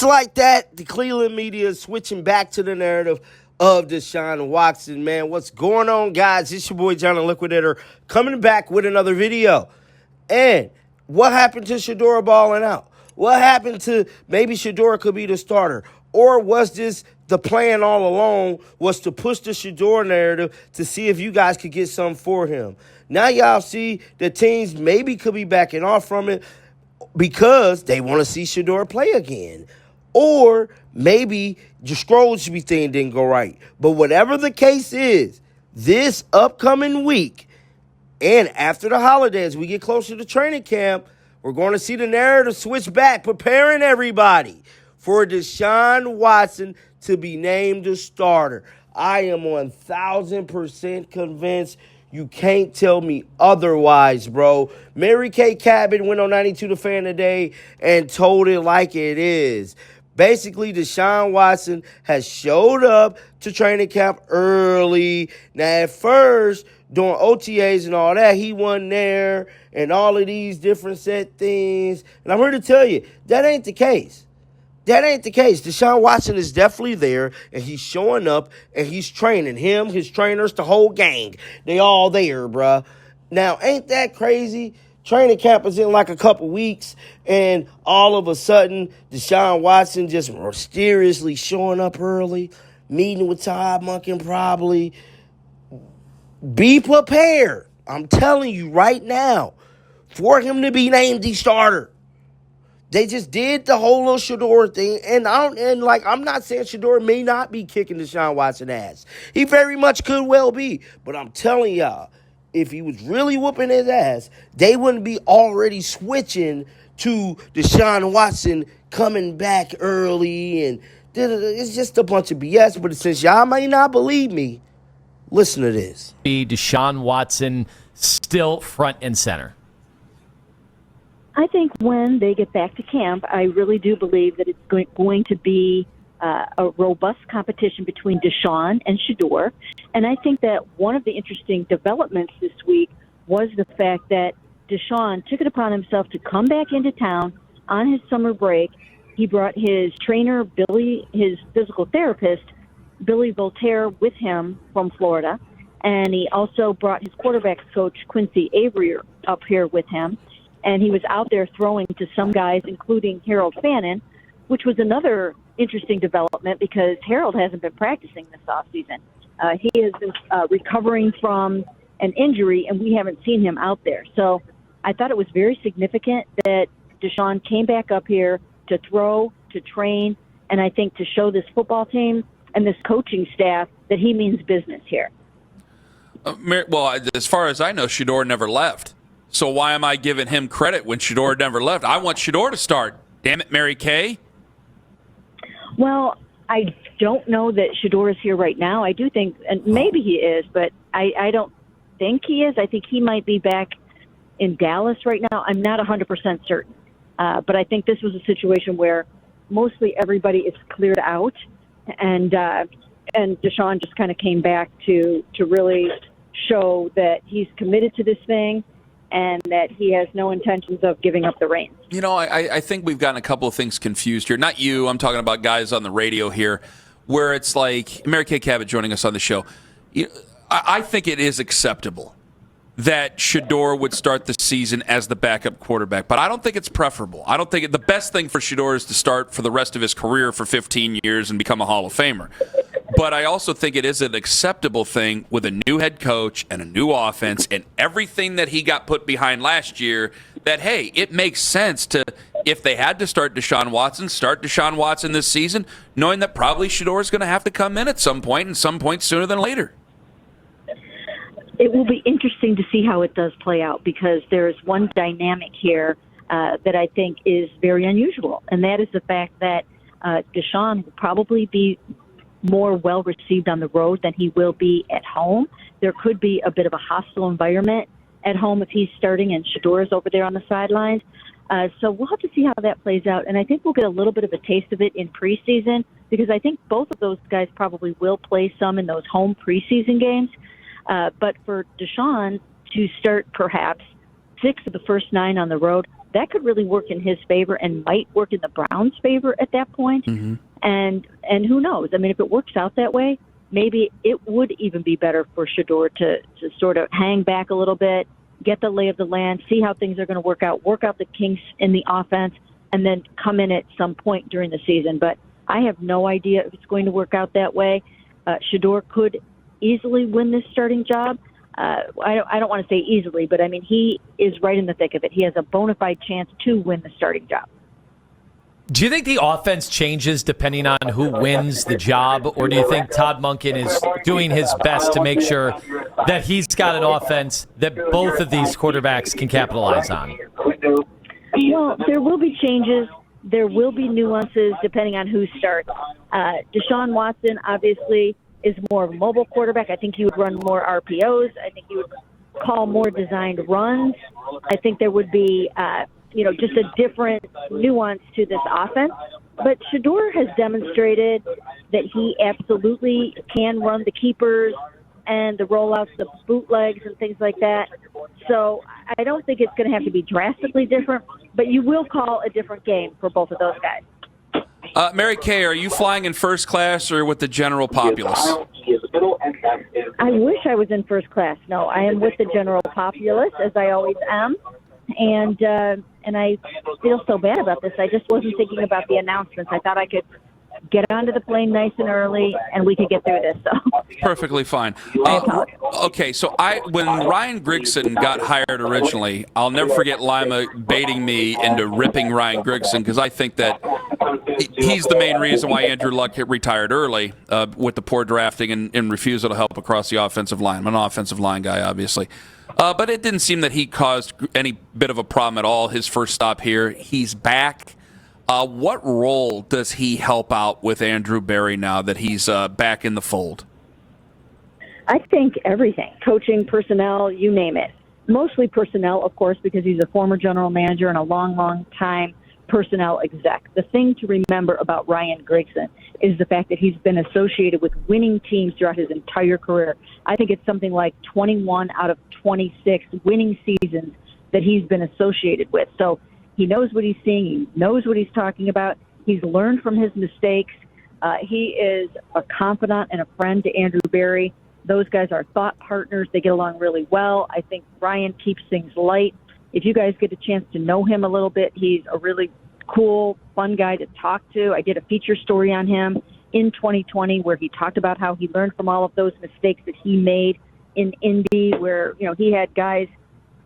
just like that, the Cleveland media is switching back to the narrative of Deshaun Watson, man. What's going on, guys? It's your boy, John the Liquidator, coming back with another video. And what happened to Shedeur balling out? What happened to maybe Shedeur could be the starter? Or was this the plan all along, was to push the Shedeur narrative to see if you guys could get something for him? Now y'all see that teams maybe could be backing off from it because they want to see Shedeur play again. Or maybe Stroll's thing didn't go right. But whatever the case is, this upcoming week and after the holidays, we get closer to training camp, we're going to see the narrative switch back, preparing everybody for Deshaun Watson to be named the starter. I am 1,000% convinced. You can't tell me otherwise, bro. Mary Kay Cabot went on 92 The Fan today and told it like it is. Basically, Deshaun Watson has showed up to training camp early. Now, at first, during OTAs and all that, he wasn't there and all of these different set things. And I'm here to tell you, that ain't the case. That ain't the case. Deshaun Watson is definitely there, and he's showing up, and he's training him, his trainers, the whole gang. They all there, bruh. Now, ain't that crazy? Training camp is in like a couple weeks, and all of a sudden, Deshaun Watson just mysteriously showing up early, meeting with Todd Monken probably. Be prepared. I'm telling you right now, for him to be named the starter. They just did the whole little Shedeur thing, and I'm not saying Shedeur may not be kicking Deshaun Watson ass. He very much could well be, but I'm telling y'all, if he was really whooping his ass, they wouldn't be already switching to Deshaun Watson coming back early, and it's just a bunch of BS. But since y'all may not believe me, listen to this. Deshaun Watson still front and center. I think when they get back to camp, I really do believe that it's going to be a robust competition between Deshaun and Shedeur. And I think that one of the interesting developments this week was the fact that Deshaun took it upon himself to come back into town on his summer break. He brought his trainer, Billy, his physical therapist, Billy Voltaire, with him from Florida. And he also brought his quarterbacks coach, Quincy Avery, up here with him. And he was out there throwing to some guys, including Harold Fannin, which was another interesting development because Harold hasn't been practicing this offseason. He has been recovering from an injury, and we haven't seen him out there. So I thought it was very significant that Deshaun came back up here to throw, to train, and I think to show this football team and this coaching staff that he means business here. Well, as far as I know, Shedeur never left. So why am I giving him credit when Shedeur never left? I want Shedeur to start. Damn it, Mary Kay. Well, I don't know that Shedeur is here right now. I do think, and maybe he is, but I don't think he is. I think he might be back in Dallas right now. I'm not 100% certain. But I think this was a situation where mostly everybody is cleared out, and Deshaun just kind of came back to really show that he's committed to this thing and that he has no intentions of giving up the reins. You know, I think we've gotten a couple of things confused here. Not you, I'm talking about guys on the radio here, where it's like, Mary Kay Cabot joining us on the show. I think it is acceptable that Shedeur would start the season as the backup quarterback, but I don't think it's preferable. I don't think the best thing for Shedeur is to start for the rest of his career for 15 years and become a Hall of Famer. But I also think it is an acceptable thing with a new head coach and a new offense and everything that he got put behind last year that, hey, it makes sense to, if they had to start Deshaun Watson this season, knowing that probably Shedeur is going to have to come in at some point and some point sooner than later. It will be interesting to see how it does play out because there's one dynamic here that I think is very unusual, and that is the fact that Deshaun will probably be more well-received on the road than he will be at home. There could be a bit of a hostile environment at home if he's starting and Shedeur is over there on the sidelines. So we'll have to see how that plays out, and I think we'll get a little bit of a taste of it in preseason because I think both of those guys probably will play some in those home preseason games. But for Deshaun to start perhaps 6 of the first 9 on the road. That could really work in his favor and might work in the Browns' favor at that point. Mm-hmm. And who knows? I mean, if it works out that way, maybe it would even be better for Shador to sort of hang back a little bit, get the lay of the land, see how things are going to work out the kinks in the offense, and then come in at some point during the season. But I have no idea if it's going to work out that way. Shador could easily win this starting job. I don't want to say easily, but I mean, he is right in the thick of it. He has a bona fide chance to win the starting job. Do you think the offense changes depending on who wins the job, or do you think Todd Monken is doing his best to make sure that he's got an offense that both of these quarterbacks can capitalize on? Well, there will be changes. There will be nuances depending on who starts. Deshaun Watson, obviously, is more of a mobile quarterback. I think he would run more RPOs. I think he would call more designed runs. I think there would be, just a different nuance to this offense. But Shador has demonstrated that he absolutely can run the keepers and the rollouts, the bootlegs and things like that. So I don't think it's going to have to be drastically different, but you will call a different game for both of those guys. Mary Kay, are you flying in first class or with the general populace? I wish I was in first class. No, I am with the general populace, as I always am. And I feel so bad about this. I just wasn't thinking about the announcements. I thought I could get onto the plane nice and early, and we could get through this. So perfectly fine. Okay, so when Ryan Grigson got hired originally, I'll never forget Lima baiting me into ripping Ryan Grigson because I think that he's the main reason why Andrew Luck retired early with the poor drafting and refusal to help across the offensive line. I'm an offensive line guy, obviously. But it didn't seem that he caused any bit of a problem at all his first stop here. He's back. What role does he help out with Andrew Berry now that he's back in the fold? I think everything. Coaching, personnel, you name it. Mostly personnel, of course, because he's a former general manager and a long, long time personnel exec. The thing to remember about Ryan Grigson is the fact that he's been associated with winning teams throughout his entire career. I think it's something like 21 out of 26 winning seasons that he's been associated with. So he knows what he's seeing. He knows what he's talking about. He's learned from his mistakes. He is a confidant and a friend to Andrew Berry. Those guys are thought partners. They get along really well. I think Ryan keeps things light. If you guys get a chance to know him a little bit, he's a really cool, fun guy to talk to. I did a feature story on him in 2020 where he talked about how he learned from all of those mistakes that he made in Indy, where, he had guys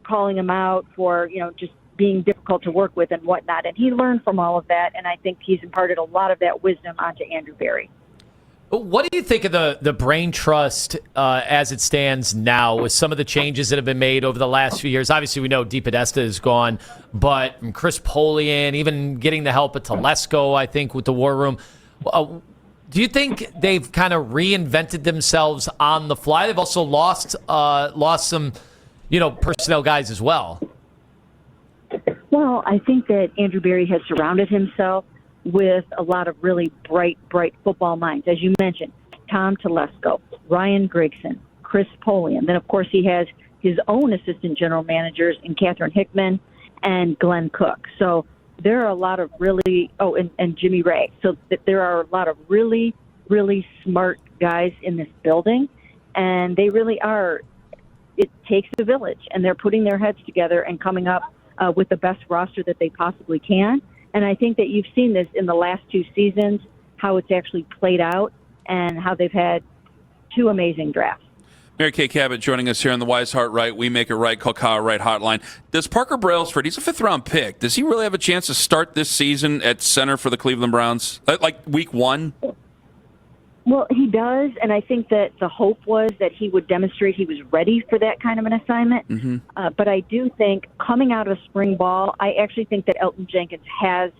calling him out for, just being difficult to work with and whatnot. And he learned from all of that, and I think he's imparted a lot of that wisdom onto Andrew Berry. What do you think of the brain trust as it stands now with some of the changes that have been made over the last few years? Obviously, we know DePodesta is gone, but Chris Polian, even getting the help of Telesco, I think, with the War Room. Do you think they've kind of reinvented themselves on the fly? They've also lost some, personnel guys as well. Well, I think that Andrew Berry has surrounded himself with a lot of really bright football minds. As you mentioned, Tom Telesco, Ryan Grigson, Chris Polian. Then, of course, he has his own assistant general managers in Catherine Hickman and Glenn Cook. So there are a lot of really – and Jimmy Ray. So there are a lot of really, really smart guys in this building, and they really are – it takes a village, and they're putting their heads together and coming up with the best roster that they possibly can. And I think that you've seen this in the last 2 seasons, how it's actually played out and how they've had 2 amazing drafts. Mary Kay Cabot joining us here on the Wise Heart Right, We Make It Right, call Kyle Right hotline. Does Parker Brailsford, he's a 5th-round pick, does he really have a chance to start this season at center for the Cleveland Browns, like week 1? Well, he does, and I think that the hope was that he would demonstrate he was ready for that kind of an assignment. Mm-hmm. But I do think coming out of spring ball, I actually think that Elton Jenkins has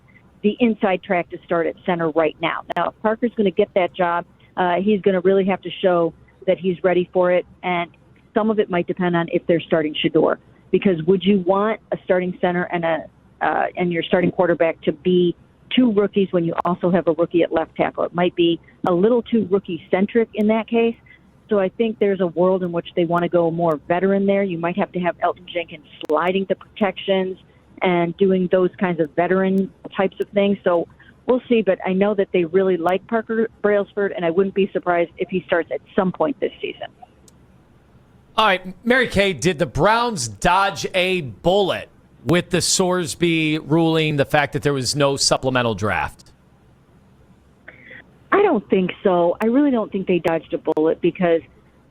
the inside track to start at center right now. Now, if Parker's going to get that job, he's going to really have to show that he's ready for it, and some of it might depend on if they're starting Shador. Because would you want a starting center and your starting quarterback to be 2 rookies when you also have a rookie at left tackle? It might be a little too rookie-centric in that case. So I think there's a world in which they want to go more veteran there. You might have to have Elton Jenkins sliding the protections and doing those kinds of veteran types of things. So we'll see, but I know that they really like Parker Brailsford, and I wouldn't be surprised if he starts at some point this season. All right, Mary Kay, did the Browns dodge a bullet with the Sorsby ruling, the fact that there was no supplemental draft? I don't think so. I really don't think they dodged a bullet because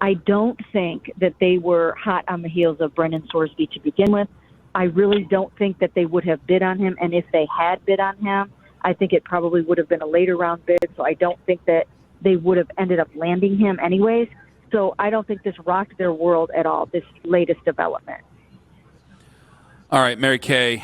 I don't think that they were hot on the heels of Brendan Sorsby to begin with. I really don't think that they would have bid on him, and if they had bid on him, I think it probably would have been a later round bid, so I don't think that they would have ended up landing him anyways. So I don't think this rocked their world at all, this latest development. All right, Mary Kay.